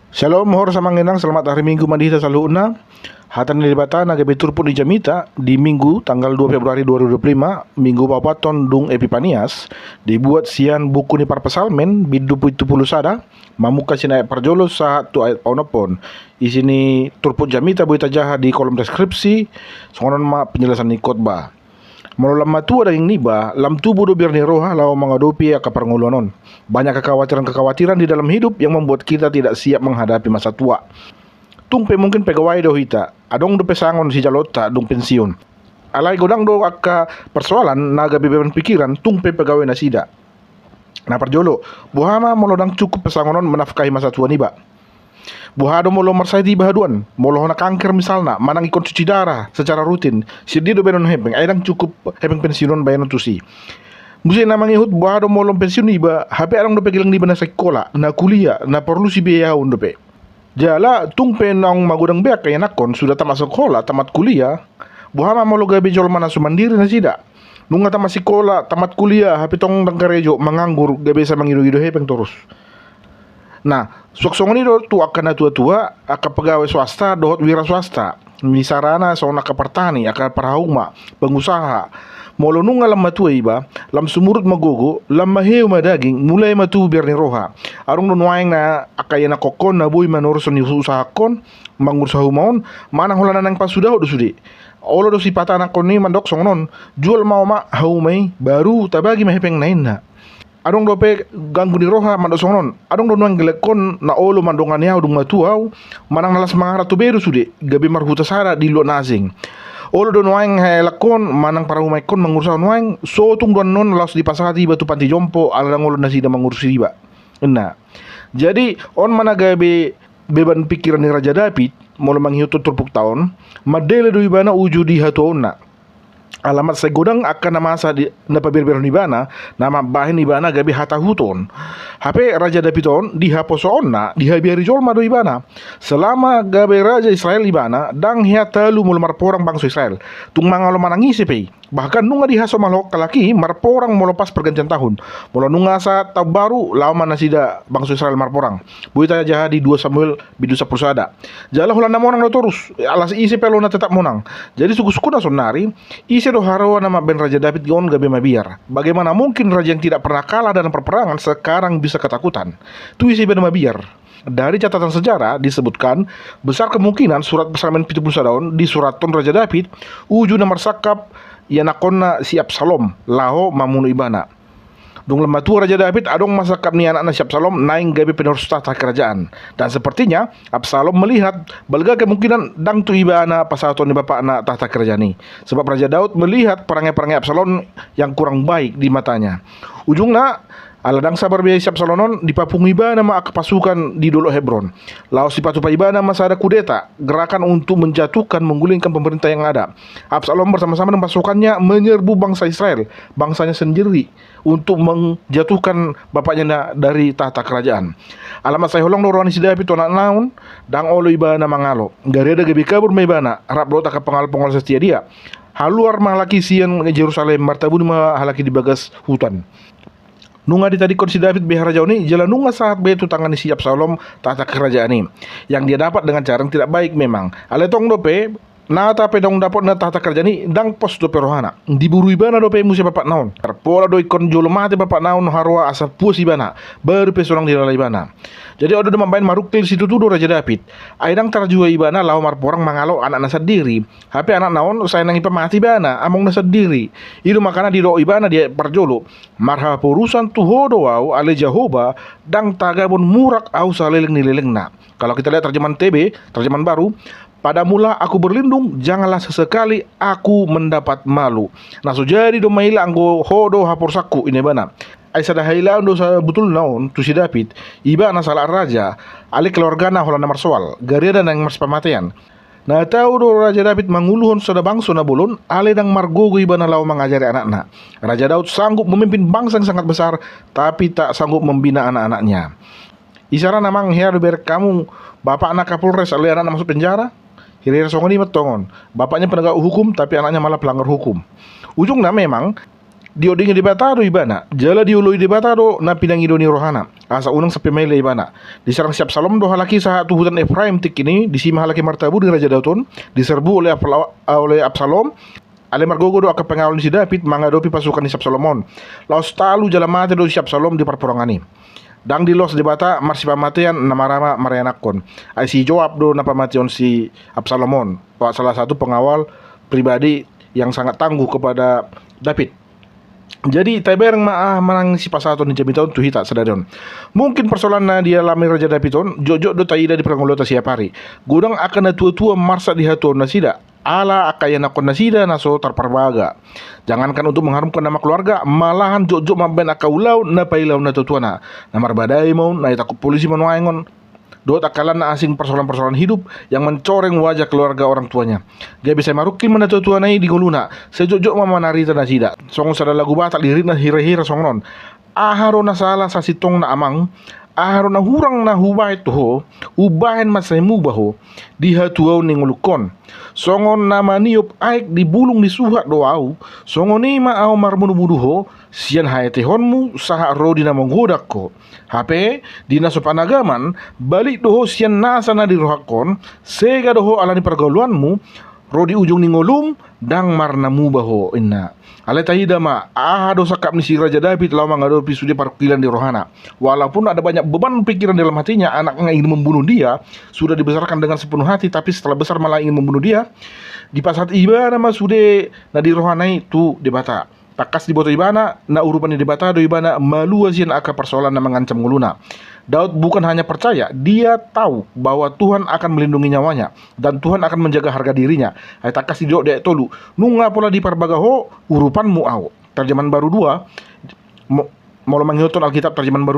Shalom, hor sa manginang, selamat hari Minggu mandita sa luuna. Hatan nilibata na gabi turpo ni Jamita di Minggu tanggal 2 Februari 2025, Minggu Papaton dung Epipanias, dibuat sian buku ni Parpasalmen bidu puitu puluh sada, mamuka sina parjolo sa tu ayat paunapon. Isini turpo Jamita buita jaha di kolom deskripsi, songonon ma penjelasan ni khotbah. Molo lam matua daging niba, lam tubuh do biar ni roha lau menghadapi akaparnguluanon. Banyak kekhawatiran-kekhawatiran di dalam hidup yang membuat kita tidak siap menghadapi masa tua. Tungpe mungkin pegawai do hita, adong do pesangon si jalota dung pensiun. Alai godang do akka persoalan naga beban pikiran tungpe pegawai nasida. Na parjolo, buhama molodang cukup pesangonon menafkahi masa tua niba. Buhado molo marsai di bahaduan, molo na kanker misalna, manang ikon cuci darah secara rutin. Sidi do benon hepeng, aidang cukup hepeng pensiunon bayanon tusi. Musi namang ihut buhado molo pensiun iba, hape arang do pegilang di na sekolah, na kuliah, na perlu si biaya do pe. Jala tungpe nang magudang beak kaya nakon sudah tamat sekolah, tamat kuliah, buhama molo gabi jol mana sumandiri na sida. Nunga tamat sekolah, tamat kuliah, hape tong dangkarejo manganggur gabi sa mangido-gido hepeng terus. Nah, suksong ini tu akan tua-tua, akan pegawai swasta, dohot wira swasta. Misarana sauna ka pertani, akan parahuma, pengusaha. Molo nunga lam matua iba, lam sumurut magogo, lam maheu madaging, mulai matu biar ni roha. Arung nunuaing na akaya na kokon na buy manurusan ni usaha kon, mangursa humaon, manang hulanan ng pasudaw do sudi. Olo do si patana kon ni mandok songnon, jual mau ma haumay, baru tabagi mahepeng nain na. Adong dope ganggu ni roha mando sonon. Adong do nuang gelekon na olo mandongan yaw dung matuaw. Manang nalas mangara tu beru sude. Gabi marhuta sara di lo nazing. Olo do nuang helakon manang para umay kon mangursa nuang. So tung don non laos di pasati batu panti jompo alang olo nasida mangursi ba. Nah. Jadi on mana gabi beban pikiran ni Raja David molo manghiutot turpuk taon. Madele do ibana uju di hatuon na. Alamat segodang akan nama sa di napabir-bir ni bana nama bahin ni bana gabi hata huton. Hape Raja Davidon dihaposoon na dihabiari jol mado ibana. Selama gabi Raja Israel ibana dang hiatalu mul marporang bangsa Israel. Tung mangalo manangisi pe. Bahkan nunga dihaso malok kalaki marporang molopas pergantian tahun. Molo nunga sa tabaru lama nasida bangsa Israel marporang. Buita jaha di 2 Samuel bidu 10 sada. Jala hulana monang do terus. Alas isi pelo na tetap monang. Jadi suku-suku na sonari isi do harawa nama ben Raja David gon gabe mabiar. Bagaimana mungkin raja yang tidak pernah kalah dalam peperangan sekarang bisa ketakutan? Tu isi ben mabiar. Dari catatan sejarah disebutkan besar kemungkinan surat Psalmen 71 daun di suraton Raja David uju nomor sakap yanakonna si Absalom laho mamunu ibana. Dung lematu Raja David adong masa ni anak si Absalom naing gabi penerus tahta kerajaan. Dan sepertinya Absalom melihat balga kemungkinan dang tu ibana pasaton ni bapak anak tahta kerajaan ini. Sebab Raja Daud melihat perangai-perangai Absalom yang kurang baik di matanya. Ujungnya aladang sabar biaya siap salonon dipapung ibana ma pasukan di Dolo Hebron. Laos dipatu pa ibana masa ada kudeta, gerakan untuk menjatuhkan menggulingkan pemerintah yang ada. Absalom bersama-sama dengan pasukannya menyerbu bangsa Israel, bangsanya sendiri untuk menjatuhkan bapaknya dari tahta kerajaan. Alamat saya holong dorani si David tonak naun dang olo ibana mangalo. Gari ada gabi kabur ma ibana, rap dota ka pengal-pengal setia dia. Haluar malaki sian Jerusalem martabun ma halaki di bagas hutan. Nunga di tadi si David behara jauh ni jalan nunga saat betu tangan si Absalom tahta kerajaan ini yang dia dapat dengan cara yang tidak baik memang. Aletong dope na tapi dong dapat na tahta kerajaan ini dang pos dope rohana diburu ibana dope musi bapak naon terpola do ikon jolo mati bapak naon harwa asa puas ibana baru pesorang di dalam ibana. Jadi ada main marukil situ tuh Raja David. Aidang tarjua ibana lau marporang mangalo anak nasa diri. Hape anak naon saya nangi pemati bana among nasa diri. Itu makana di do ibana dia perjolo. Marha urusan tuhodo au ale Jehovah dang tagabon murak au saleleng nileleng na. Kalau kita lihat terjemahan TB, terjemahan baru, pada mula aku berlindung, janganlah sesekali aku mendapat malu. Nah so jadi do maila anggo hodo hapursaku ini bana. Ay sa dahilan do sa butul naon tu si David iba na salah raja ali keluarga na hola na marsoal garida nang mas pamatayan. Na tahu do Raja David manguluhon sa bangso na bulon ali dang margogo iba na law mengajari anak-anak. Raja Daud sanggup memimpin bangsa yang sangat besar tapi tak sanggup membina anak-anaknya. Isara namang hiya ber kamu bapak anak Kapolres ali anak masuk penjara. Hiri songoni metongon. Bapaknya penegak hukum tapi anaknya malah pelanggar hukum. Ujungnya memang Dio dingi di batado ibana. Jala diului di batado na pinangido ni Rohana. Asa unang sa pemele ibana. Diserang siap Salom do halaki sa tuhutan Efraim tik ini. Disima halaki martabu di Raja Dauton. Diserbu oleh Absalom. Ale margogo do aka pengawal si David mangadopi pasukan ni Absalomon. Laos talu jala mate do si Absalom di perporongani. Dang di los di bata marsi pamatian na marama marianakon. Ay si Joab do na pamation si Absalomon. Salah satu pengawal pribadi yang sangat tangguh kepada David. Jadi taberang manang si pasaton ni jamiton tu hita sadarion. Mungkin persoalan na dia lami Raja Davidon jojo do taida di perangolota siap hari. Gudang akan na tua-tua marsa di haton na sida. Ala akaya nakon na sida na so terparbaga. Jangankan untuk mengharumkan nama keluarga, malahan jojo maben akaulau na pailau na tutua na. Namar badai mau na takut polisi manuaingon. Dot akalan na asing persoalan-persoalan hidup yang mencoreng wajah keluarga orang tuanya. Dia bisa marukil mana tua nai di goluna. Sejojok mama narita na sida. Song sada lagu batak lirit na hira-hira songnon. Aharo na salah sa sitong na amang. Aharo na hurang na hubay toho. Ubahin masay mubaho. Diha tuaw ning ulukon. Songon na maniop aik di bulung di suhat doaw. Songon ni maaw marmunubuduho. Sian hayatehonmu saha rodi na menggodak ko. HP di nasopanagaman balik doho sian nasa na dirohakon sega doho alani pergaulanmu rodi ujung ningolum dang marna mubaho inna ale tahida ma do sakap ni si Raja David lawa ngadopi sudah parkilan di rohana. Walaupun ada banyak beban pikiran dalam hatinya, anaknya ingin membunuh dia, sudah dibesarkan dengan sepenuh hati, tapi setelah besar malah ingin membunuh dia. Di pasat iba nama sudah na di rohana itu debata takas di boto ibana na urupan di bata do ibana malu asian aka persoalan na mengancam nguluna. Daud bukan hanya percaya, dia tahu bahwa Tuhan akan melindungi nyawanya dan Tuhan akan menjaga harga dirinya. Ay takas di do de tolu nunga pola di parbagaho urupanmu au. Terjemahan baru 2 Molo menghitung Alkitab terjemahan baru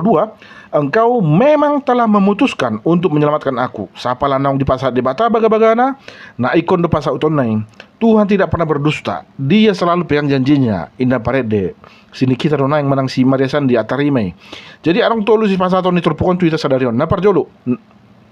2, engkau memang telah memutuskan untuk menyelamatkan aku. Sapa lanang di pasar di bata baga-bagana, na ikon do pasar uton naing. Tuhan tidak pernah berdusta. Dia selalu pegang janjinya. Indah parede. Sini kita dona yang menang si Mariasan di Atarimai. Jadi arang tolu si pasar ton diturpukon tu ita sadarion. Na parjolo.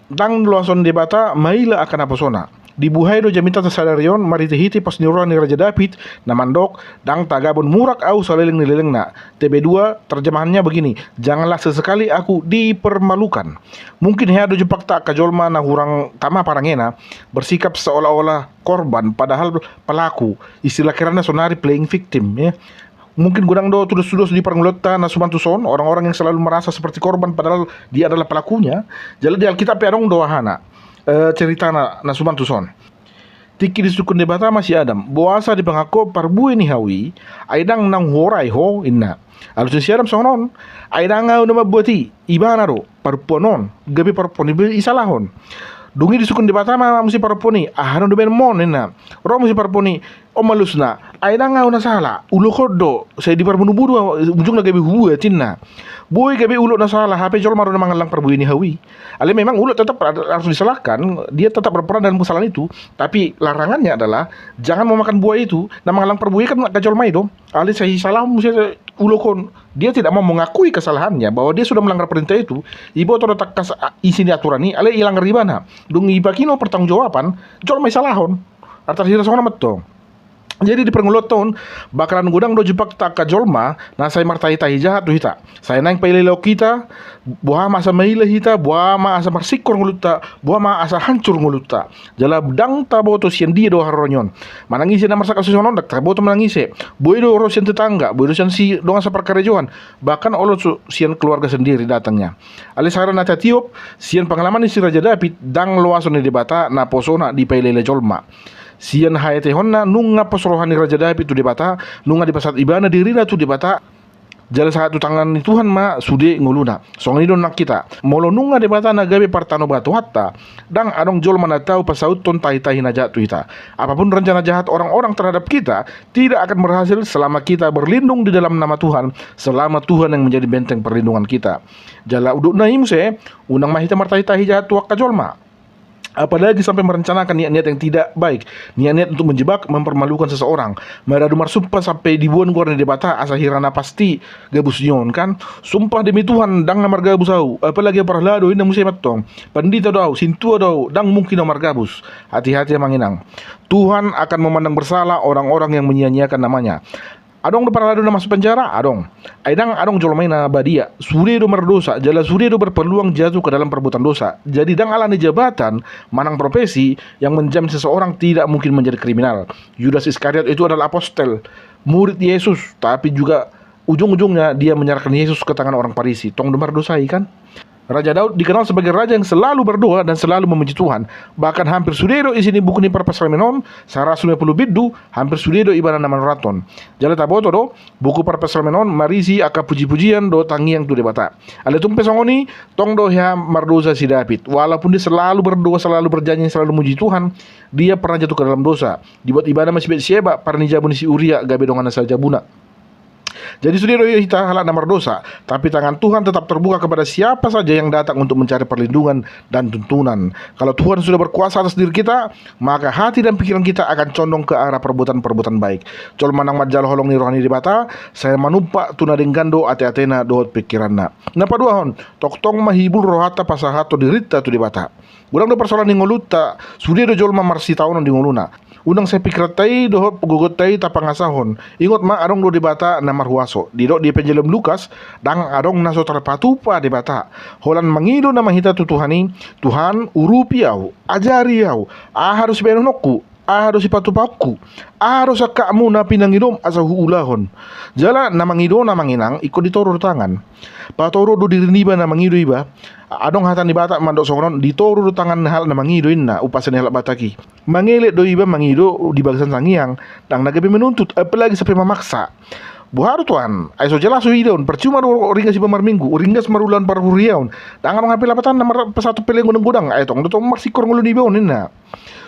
Dang luason di bata maila akan aposona. Dibuhay do jamita sadarion maritihiti pas niruan ni Raja David na mandok dang tagabon murak au saleleng-nileleng na. TB2 terjemahannya begini, janganlah sesekali aku dipermalukan. Mungkin hea do jepak tak kajolma na hurang tama parangena bersikap seolah-olah korban padahal pelaku. Istilah kirana sonari playing victim ya. Mungkin gudang do tudos-tudos di parangolota na sumantuson, orang-orang yang selalu merasa seperti korban padahal dia adalah pelakunya. Jadi di Alkitab perong doahana. Cerita na sumantuson. Tiki di sukun debata masih Adam. Boasa di pangako parbu ini hawi. Aidang nang horai ho inna. Alusin si Adam sonon. Aidang ngau nama buati. Ibana ro. Parponon. Gabi parponi isalahon. Dungi di sukun debata mesti parponi. Aharon do ben mon inna. Ro mesti parponi. O malusna. Aidang ngau na sala. Ulo kodo. Saya di parbunubudu. Ujung na gabi huwa tinna. Boy gabi ulo na salah, HP jol maru na mangalang perbu ini hawi. Ale memang ulo tetap harus disalahkan, dia tetap berperan dalam kesalahan itu, tapi larangannya adalah jangan memakan buah itu. Na mangalang perbu kan kajol mai dong. Ale saya salah mesti ulo kon. Dia tidak mau mengakui kesalahannya bahwa dia sudah melanggar perintah itu. Ibu atau tak kas isi aturan ini, ale ilang ribana. Dung ibakino pertanggungjawaban, jol mai salahon. Artar sira sona metong. Jadi di perngoloton bakalan gudang do jepak tak kajolma na saya martai-tai jahat tu hita. Saya naing pailelo kita buah asa maila hita, buah asa marsikor nguluta, buah asa hancur nguluta. Jala dang taboto sian dia do haronyon. Manangisi na marsak asusonon dak taboto manangisi. Boy do sian tetangga, boy do sian si donga sa perkarejoan. Bahkan olo sian keluarga sendiri datangnya. Ale saran na tiop sian pengalaman si Raja David dang loason di debata na posona di pailele jolma. Sian hayate honna nunga posrohani Raja David tu debata, nunga di pasat ibana dirina tu debata. Jala satu tangan ni Tuhan ma sude nguluna. Song ni don nak kita. Molo nunga debata na gabe partano batu hatta. Dang adong jol mana tahu pasaut ton tai-tai na jatuh kita. Apapun rencana jahat orang-orang terhadap kita tidak akan berhasil selama kita berlindung di dalam nama Tuhan, selama Tuhan yang menjadi benteng perlindungan kita. Jala uduk na imse, unang mahita martai-tai jahat tuak kajolma. Apalagi sampai merencanakan niat-niat yang tidak baik, niat-niat untuk menjebak, mempermalukan seseorang. Meradu marsumpah sampai dibuan gua di debata asa hirana pasti gabus nyon kan. Sumpah demi Tuhan dang namar gabus au. Apalagi parlado ina musim matong. Pandita do sintua do dang mungkin namar gabus. Hati-hati manginang. Tuhan akan memandang bersalah orang-orang yang menyia-nyiakan namanya. Adong do paralado na masuk penjara, adong. Aidang adong jolomai na badia. Suri do berdosa, jala suri do berpeluang jatuh ke dalam perbuatan dosa. Jadi dang alani jabatan, manang profesi yang menjamin seseorang tidak mungkin menjadi kriminal. Yudas Iskariot itu adalah apostel, murid Yesus, tapi juga ujung-ujungnya dia menyerahkan Yesus ke tangan orang Farisi. Tong demar dosai kan? Raja Daud dikenal sebagai raja yang selalu berdoa dan selalu memuji Tuhan. Bahkan hampir sudero isini buku ni perpasal menon, sarasu 50 biddu, hampir sudero ibadah nama raton. Jala taboto do, buku perpasal menon marisi aka puji-pujian do tangiang tu debata. Ale tumpe songoni, tong do ya mardosa si David. Walaupun dia selalu berdoa, selalu berjanji, selalu memuji Tuhan, dia pernah jatuh ke dalam dosa. Dibuat ibadah masih Betseba, parni jabun si Uria, gabe dongan asal jabuna. Jadi saudara kita halak nama dosa, tapi tangan Tuhan tetap terbuka kepada siapa saja yang datang untuk mencari perlindungan dan tuntunan. Kalau Tuhan sudah berkuasa atas diri kita, maka hati dan pikiran kita akan condong ke arah perbuatan-perbuatan baik. Col manang majal holong ni rohani dibata, saya manumpa tuna denggando ate-atena dohot pikiranna. Napa dua hon, toktong mahibul rohata pasahato dirita tu dibata. Gudang do persoalan ni ngoluta, sudah do jolma marsi taunan di ngoluna. Undang saya pikir tai dohot gugut tai tapangasahon. Ingot ma arong do dibata na marhuaso. Didok di penjelem Lukas dang arong naso terpatupa dibata. Holan mangido na mahita tutuhani, Tuhan urupi au, ajari au, harus benonokku, harus ipatupaku, harus kamu na pinangidom asa huulahon. Jala na mangido na manginang ikut ditoro tangan. Patoro do diriniba na mangido iba. Adong hatan di bata mandok songonon ditoro do tangan hal na mangido inna upasan hal bataki. Mangelet do iba mangido di bagasan sangiang dang nagabi menuntut apalagi sampai memaksa. Buharu tuan, aiso jelas suhidon, percuma do ringas si pemar minggu, ringas marulan parhuriaun. Dangan ngapil lapatan nomor pesatu peleng gudang, ayo tong do maksikor ngulu di beon inna.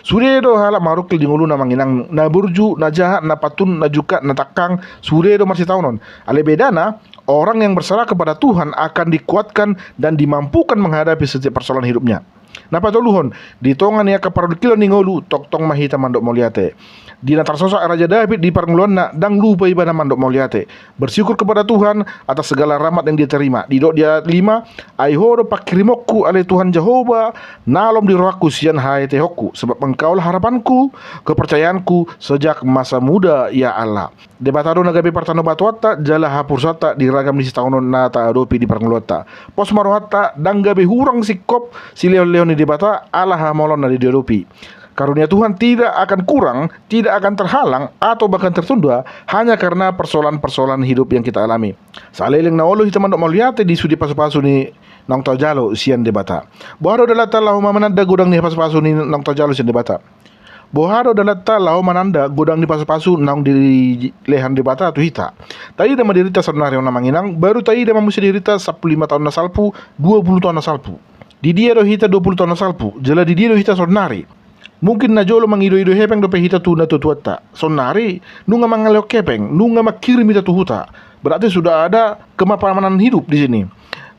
Sure do hala marukil di ngulu na manginang na burju, na jahat, na patun, na juka, na takang, sure do masih taunon. Ale bedana, orang yang berserah kepada Tuhan akan dikuatkan dan dimampukan menghadapi setiap persoalan hidupnya. Napa toluhon di tongan ya kaparudikilo ni ngolu tok tong mahita mandok moliate. Di natar sosok Raja David di parngluan na dang lupa ibadah mandok moliate. Bersyukur kepada Tuhan atas segala rahmat yang dia terima. Di dok dia 5, aihoro pakrimokku ale Tuhan Jehovah, nalom di rohaku sian hai tehokku, sebab engkaulah harapanku, kepercayaanku sejak masa muda ya Allah. Debatado nagabi partano batuata jala hapursata di ragam di setaunon na ta adopi di parngluata. Pos marohata dang gabi hurang sikop si leon di debata Allah molon na di adopi. Karunia Tuhan tidak akan kurang, tidak akan terhalang atau bahkan tertunda hanya karena persoalan-persoalan hidup yang kita alami. Saleleng na olo hitaman dok maliate di sudi pasu-pasu ni nang tajalo sian debata. Boharo dalata lahu mananda gudang ni pasu-pasu ni nang tajalo sian debata. Boharo dalata lahu mananda gudang ni pasu-pasu nang di lehan debata tu hita. Tadi dah madirita sebenarnya na manginang, baru tadi dah mamusi dirita 15 tahun na salpu, 20 tahun na salpu. Di dia do hita 20 tahun na salpu, jala di dia do hita sonari. Mungkin na jolo mangido-ido hepeng do pehita tu na tutuata. Sonari, nunga mangalok kepeng, nunga makirim ita tuhuta. Berarti sudah ada kemapamanan hidup di sini.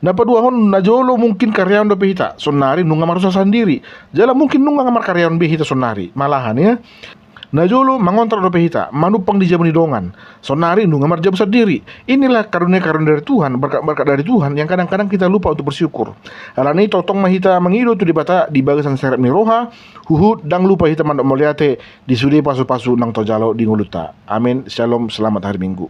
Napa dua hon na jolo mungkin karyawan do pehita. Sonari nunga marusa sendiri. Jala mungkin nunga ngamar karyawan behita sonari. Malahan ya. Najolo mangontrak do pehita, manupang di jamu dongan. Sonari nunga marjam sendiri. Inilah karunia-karunia dari Tuhan, berkat-berkat dari Tuhan yang kadang-kadang kita lupa untuk bersyukur. Alani totong mahita mangido tu di bata di bagasan serep ni roha, huhut dang lupa hita mandok moliate di sudi pasu-pasu nang tojalo di nguluta. Amin. Shalom, selamat hari Minggu.